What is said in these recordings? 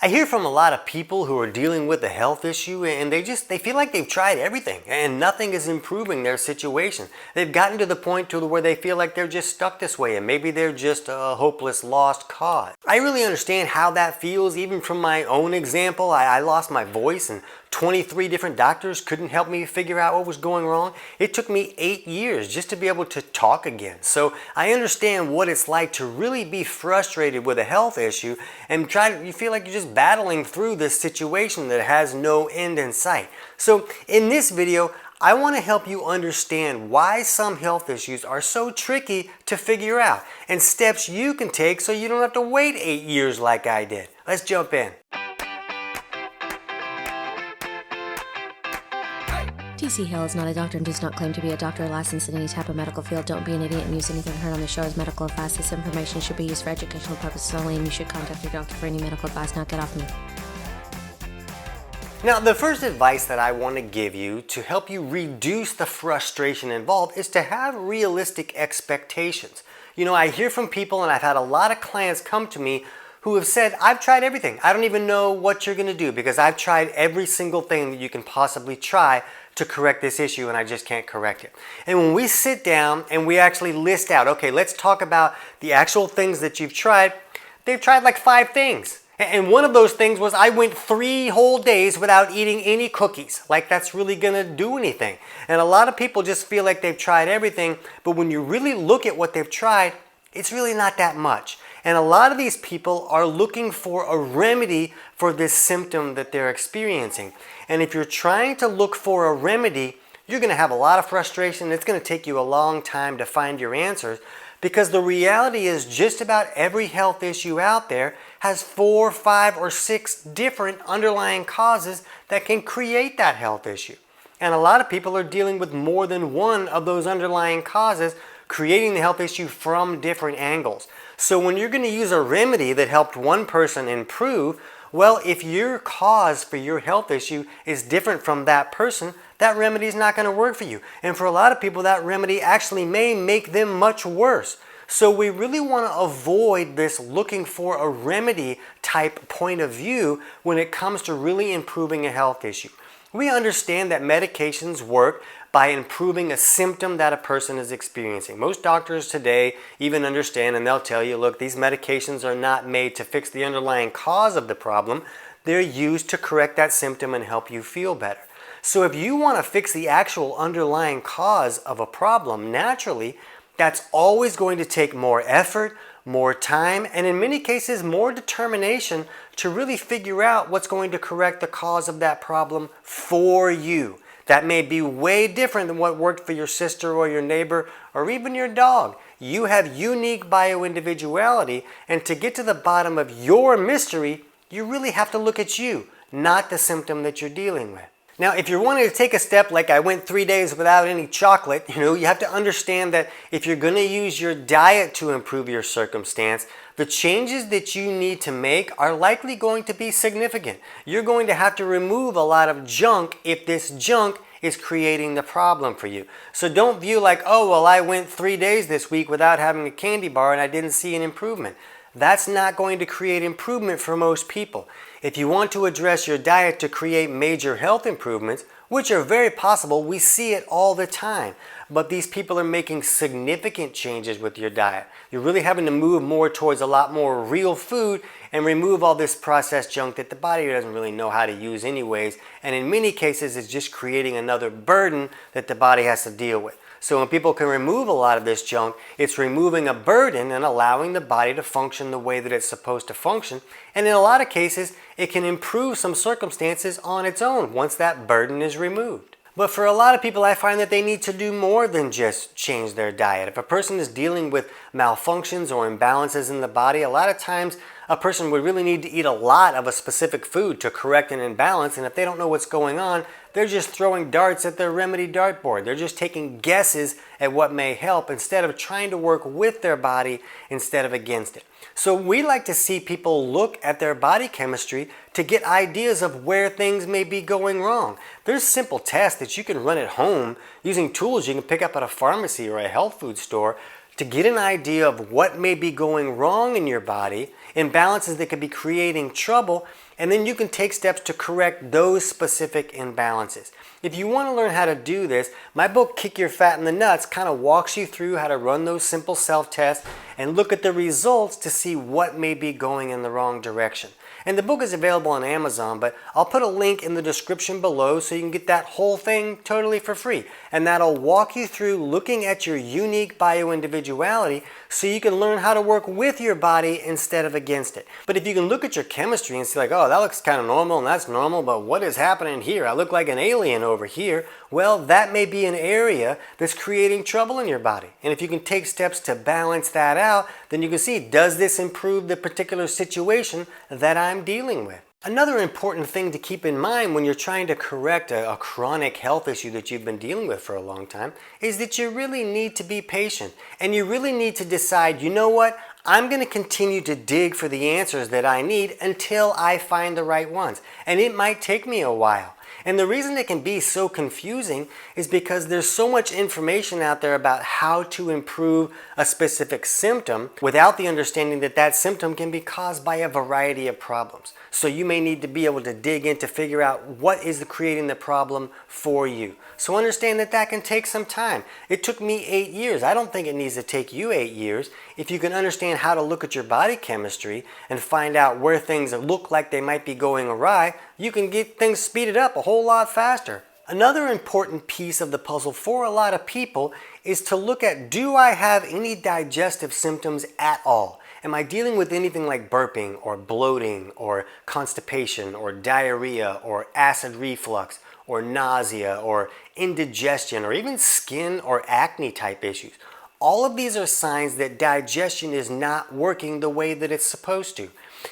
I hear from a lot of people who are dealing with a health issue and they feel like they've tried everything and nothing is improving their situation. They've gotten to the point to where they feel like they're just stuck this way and maybe they're just a hopeless lost cause. I really understand how that feels, even from my own example. I lost my voice and 23 different doctors couldn't help me figure out what was going wrong. It took me 8 years just to be able to talk again. So I understand what it's like to really be frustrated with a health issue and you feel like you're just battling through this situation that has no end in sight. So in this video, I want to help you understand why some health issues are so tricky to figure out and steps you can take so you don't have to wait 8 years like I did. Let's jump in. TC Hale is not a doctor and does not claim to be a doctor or licensed in any type of medical field. Don't be an idiot and use anything heard on the show as medical advice. This information should be used for educational purposes only, and you should contact your doctor for any medical advice. Now get off me. Now, the first advice that I want to give you to help you reduce the frustration involved is to have realistic expectations. You know, I hear from people, and I've had a lot of clients come to me who have said, I've tried everything. I don't even know what you're going to do because I've tried every single thing that you can possibly try to correct this issue and I just can't correct it. And when we sit down and we actually list out, okay, let's talk about the actual things that you've tried, they've tried like 5 things. And one of those things was I went 3 whole days without eating any cookies. Like that's really gonna do anything. And a lot of people just feel like they've tried everything, but when you really look at what they've tried, it's really not that much. And a lot of these people are looking for a remedy for this symptom that they're experiencing. And if you're trying to look for a remedy, you're going to have a lot of frustration. It's going to take you a long time to find your answers because the reality is just about every health issue out there has 4, 5, or 6 different underlying causes that can create that health issue. And a lot of people are dealing with more than one of those underlying causes, creating the health issue from different angles. So when you're going to use a remedy that helped one person improve, well, if your cause for your health issue is different from that person, that remedy is not going to work for you. And for a lot of people, that remedy actually may make them much worse. So we really want to avoid this looking for a remedy type point of view when it comes to really improving a health issue. We understand that medications work by improving a symptom that a person is experiencing. Most doctors today even understand, and they'll tell you, look, these medications are not made to fix the underlying cause of the problem. They're used to correct that symptom and help you feel better. So if you want to fix the actual underlying cause of a problem, naturally, that's always going to take more effort, more time, and in many cases, more determination to really figure out what's going to correct the cause of that problem for you. That may be way different than what worked for your sister or your neighbor or even your dog. You have unique bio-individuality, and to get to the bottom of your mystery, you really have to look at you, not the symptom that you're dealing with. Now, if you're wanting to take a step like I went 3 days without any chocolate, you have to understand that if you're going to use your diet to improve your circumstance, the changes that you need to make are likely going to be significant. You're going to have to remove a lot of junk if this junk is creating the problem for you. So don't view like, oh, well, I went 3 days this week without having a candy bar and I didn't see an improvement. That's not going to create improvement for most people. If you want to address your diet to create major health improvements, which are very possible, we see it all the time, but these people are making significant changes with your diet. You're really having to move more towards a lot more real food and remove all this processed junk that the body doesn't really know how to use anyways, and in many cases it's just creating another burden that the body has to deal with. So when people can remove a lot of this junk, it's removing a burden and allowing the body to function the way that it's supposed to function. And in a lot of cases, it can improve some circumstances on its own once that burden is removed. But for a lot of people, I find that they need to do more than just change their diet. If a person is dealing with malfunctions or imbalances in the body, a lot of times a person would really need to eat a lot of a specific food to correct an imbalance. And if they don't know what's going on, they're just throwing darts at their remedy dartboard. They're just taking guesses at what may help instead of trying to work with their body instead of against it. So we like to see people look at their body chemistry to get ideas of where things may be going wrong. There's simple tests that you can run at home using tools you can pick up at a pharmacy or a health food store to get an idea of what may be going wrong in your body. imbalances that could be creating trouble, and then you can take steps to correct those specific imbalances. If you want to learn how to do this, my book, Kick Your Fat in the Nuts, kind of walks you through how to run those simple self-tests and look at the results to see what may be going in the wrong direction. And the book is available on Amazon, but I'll put a link in the description below so you can get that whole thing totally for free. And that'll walk you through looking at your unique bio-individuality so you can learn how to work with your body instead of against it. But if you can look at your chemistry and see like, oh, that looks kind of normal and that's normal, but what is happening here? I look like an alien over here. Well, that may be an area that's creating trouble in your body. And if you can take steps to balance that out, then you can see, does this improve the particular situation that I'm dealing with? Another important thing to keep in mind when you're trying to correct a chronic health issue that you've been dealing with for a long time is that you really need to be patient. And you really need to decide, you know what? I'm going to continue to dig for the answers that I need until I find the right ones. And it might take me a while. And the reason it can be so confusing is because there's so much information out there about how to improve a specific symptom without the understanding that that symptom can be caused by a variety of problems. So you may need to be able to dig in to figure out what is creating the problem for you. So understand that that can take some time. It took me 8 years. I don't think it needs to take you 8 years. If you can understand how to look at your body chemistry and find out where things look like they might be going awry, you can get things speeded up a whole lot faster. Another important piece of the puzzle for a lot of people is to look at, do I have any digestive symptoms at all? Am I dealing with anything like burping or bloating or constipation or diarrhea or acid reflux or nausea or indigestion or even skin or acne type issues? All of these are signs that digestion is not working the way that it's supposed to.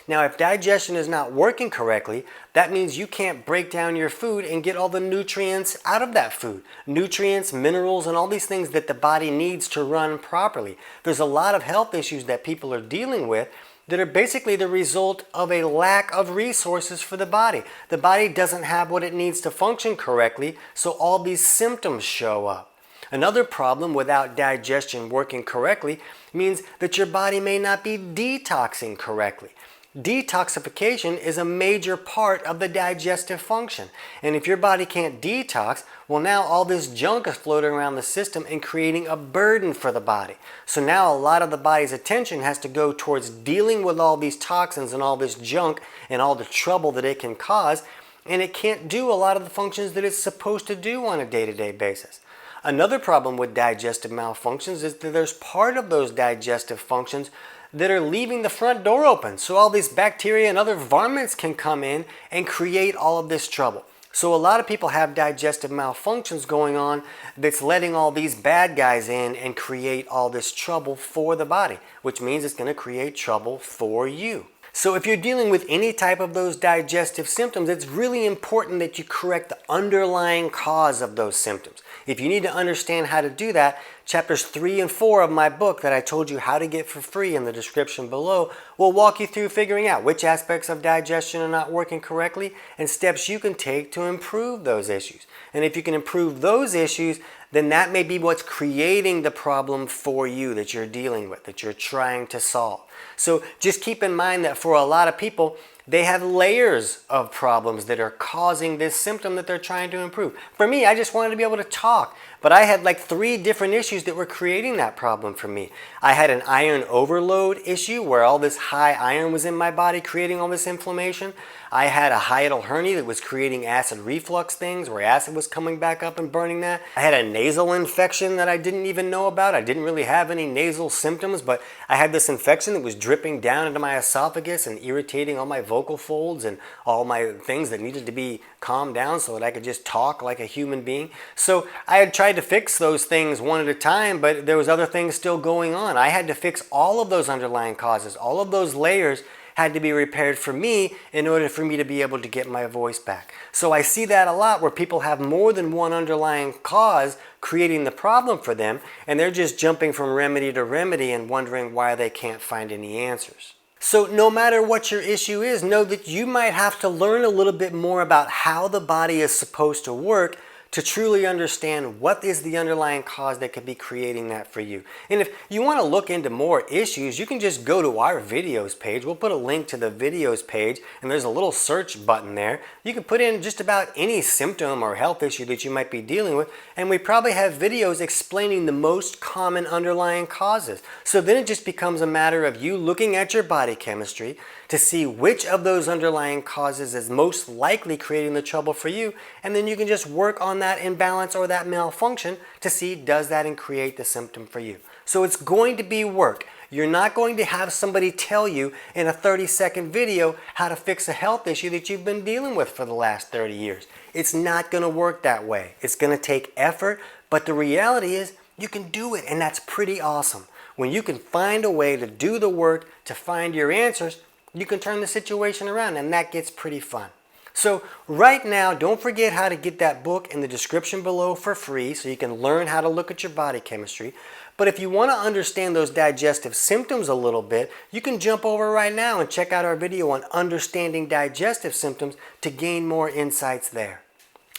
Now, if digestion is not working correctly, that means you can't break down your food and get all the nutrients out of that food. Nutrients, minerals, and all these things that the body needs to run properly. There's a lot of health issues that people are dealing with that are basically the result of a lack of resources for the body. The body doesn't have what it needs to function correctly, so all these symptoms show up. Another problem without digestion working correctly means that your body may not be detoxing correctly. Detoxification is a major part of the digestive function. And if your body can't detox, well, now all this junk is floating around the system and creating a burden for the body. So now a lot of the body's attention has to go towards dealing with all these toxins and all this junk and all the trouble that it can cause, and it can't do a lot of the functions that it's supposed to do on a day-to-day basis. Another problem with digestive malfunctions is that there's part of those digestive functions that are leaving the front door open. So all these bacteria and other varmints can come in and create all of this trouble. So a lot of people have digestive malfunctions going on that's letting all these bad guys in and create all this trouble for the body, which means it's going to create trouble for you. So if you're dealing with any type of those digestive symptoms, it's really important that you correct the underlying cause of those symptoms. If you need to understand how to do that, chapters 3 and 4 of my book that I told you how to get for free in the description below will walk you through figuring out which aspects of digestion are not working correctly and steps you can take to improve those issues. And if you can improve those issues, then that may be what's creating the problem for you that you're dealing with, that you're trying to solve. So just keep in mind that for a lot of people, they have layers of problems that are causing this symptom that they're trying to improve. For me, I just wanted to be able to talk, but I had like 3 different issues that were creating that problem for me. I had an iron overload issue where all this high iron was in my body creating all this inflammation. I had a hiatal hernia that was creating acid reflux things where acid was coming back up and burning that. I had a nasal infection that I didn't even know about. I didn't really have any nasal symptoms, but I had this infection that was dripping down into my esophagus and irritating all my vocal folds and all my things that needed to be calmed down so that I could just talk like a human being. So I had tried to fix those things one at a time, but there was other things still going on. I had to fix all of those underlying causes. All of those layers had to be repaired for me in order for me to be able to get my voice back. So I see that a lot where people have more than one underlying cause creating the problem for them, and they're just jumping from remedy to remedy and wondering why they can't find any answers. So no matter what your issue is, know that you might have to learn a little bit more about how the body is supposed to work to truly understand what is the underlying cause that could be creating that for you. And if you want to look into more issues, you can just go to our videos page. We'll put a link to the videos page, and there's a little search button there. You can put in just about any symptom or health issue that you might be dealing with, and we probably have videos explaining the most common underlying causes. So then it just becomes a matter of you looking at your body chemistry to see which of those underlying causes is most likely creating the trouble for you, and then you can just work on that imbalance or that malfunction to see, does that create the symptom for you. So it's going to be work. You're not going to have somebody tell you in a 30-second video how to fix a health issue that you've been dealing with for the last 30 years. It's not going to work that way. It's going to take effort, but the reality is you can do it, and that's pretty awesome. When you can find a way to do the work to find your answers, you can turn the situation around, and that gets pretty fun. So right now, don't forget how to get that book in the description below for free so you can learn how to look at your body chemistry. But if you want to understand those digestive symptoms a little bit, you can jump over right now and check out our video on understanding digestive symptoms to gain more insights there.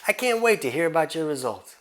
I can't wait to hear about your results.